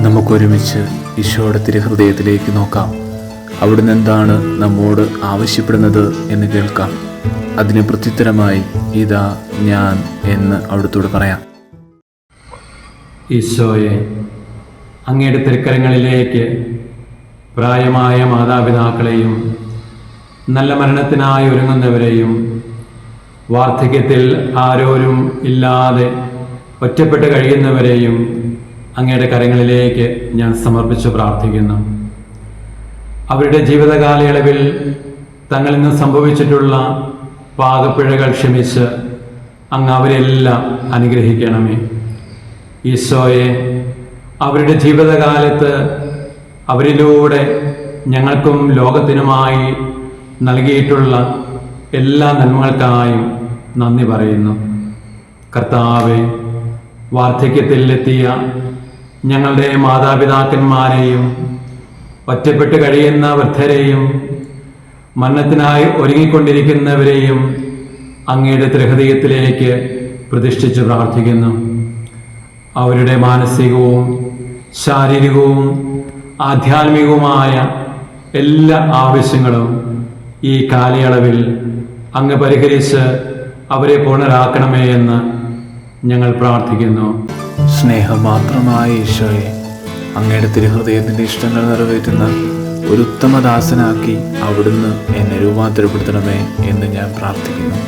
നമുക്കൊരുമിച്ച് ഈശോയുടെ തിരുഹൃദയത്തിലേക്ക് നോക്കാം. അവിടുന്ന് എന്താണ് നമ്മോട് ആവശ്യപ്പെടുന്നത് എന്ന് കേൾക്കാം. അതിന് പ്രത്യുത്തരമായി ഇതാ ഞാൻ എന്ന് അവിടുത്തോട് പറയാം. ഈശോയെ, അങ്ങയുടെ തിരുക്കരങ്ങളിലേക്ക് പ്രായമായ മാതാപിതാക്കളെയും നല്ല മരണത്തിനായി ഒരുങ്ങുന്നവരെയും വാർദ്ധക്യത്തിൽ ആരോരും ഇല്ലാതെ ഒറ്റപ്പെട്ട് കഴിയുന്നവരെയും അങ്ങയുടെ കരങ്ങളിലേക്ക് ഞാൻ സമർപ്പിച്ച് പ്രാർത്ഥിക്കുന്നു. അവരുടെ ജീവിതകാലയളവിൽ തങ്ങളിൽ നിന്ന് സംഭവിച്ചിട്ടുള്ള പാകപ്പിഴകൾ ക്ഷമിച്ച് അങ്ങ് അവരെല്ലാം അനുഗ്രഹിക്കണമേ. ഈശോയെ, അവരുടെ ജീവിതകാലത്ത് അവരിലൂടെ ഞങ്ങൾക്കും ലോകത്തിനുമായി നൽകിയിട്ടുള്ള എല്ലാ നന്മകൾക്കായും നന്ദി പറയുന്നു. കർത്താവെ, വാർദ്ധക്യത്തിലെത്തിയ ഞങ്ങളുടെ മാതാപിതാക്കന്മാരെയും ഒറ്റപ്പെട്ട് കഴിയുന്ന വൃദ്ധരെയും മരണത്തിനായി ഒരുങ്ങിക്കൊണ്ടിരിക്കുന്നവരെയും അങ്ങയുടെ തിരുഹൃദയത്തിലേക്ക് പ്രതിഷ്ഠിച്ച് പ്രാർത്ഥിക്കുന്നു. അവരുടെ മാനസികവും ശാരീരികവും ആധ്യാത്മികവുമായ എല്ലാ ആവശ്യങ്ങളും ഈ കാലയളവിൽ അങ്ങ് പരിഹരിച്ച് അവരെ പൂർണ്ണരാക്കണമേ എന്ന് ഞങ്ങൾ പ്രാർത്ഥിക്കുന്നു. സ്നേഹം മാത്രമായ ഈശോയെ, അങ്ങയുടെ തിരുഹൃദയത്തിൻ്റെ ഇഷ്ടങ്ങൾ നിറവേറ്റുന്ന ഒരു ഉത്തമദാസനാക്കി അവിടുന്ന് എന്നെ രൂപാന്തരപ്പെടുത്തണമേ എന്ന് ഞാൻ പ്രാർത്ഥിക്കുന്നു.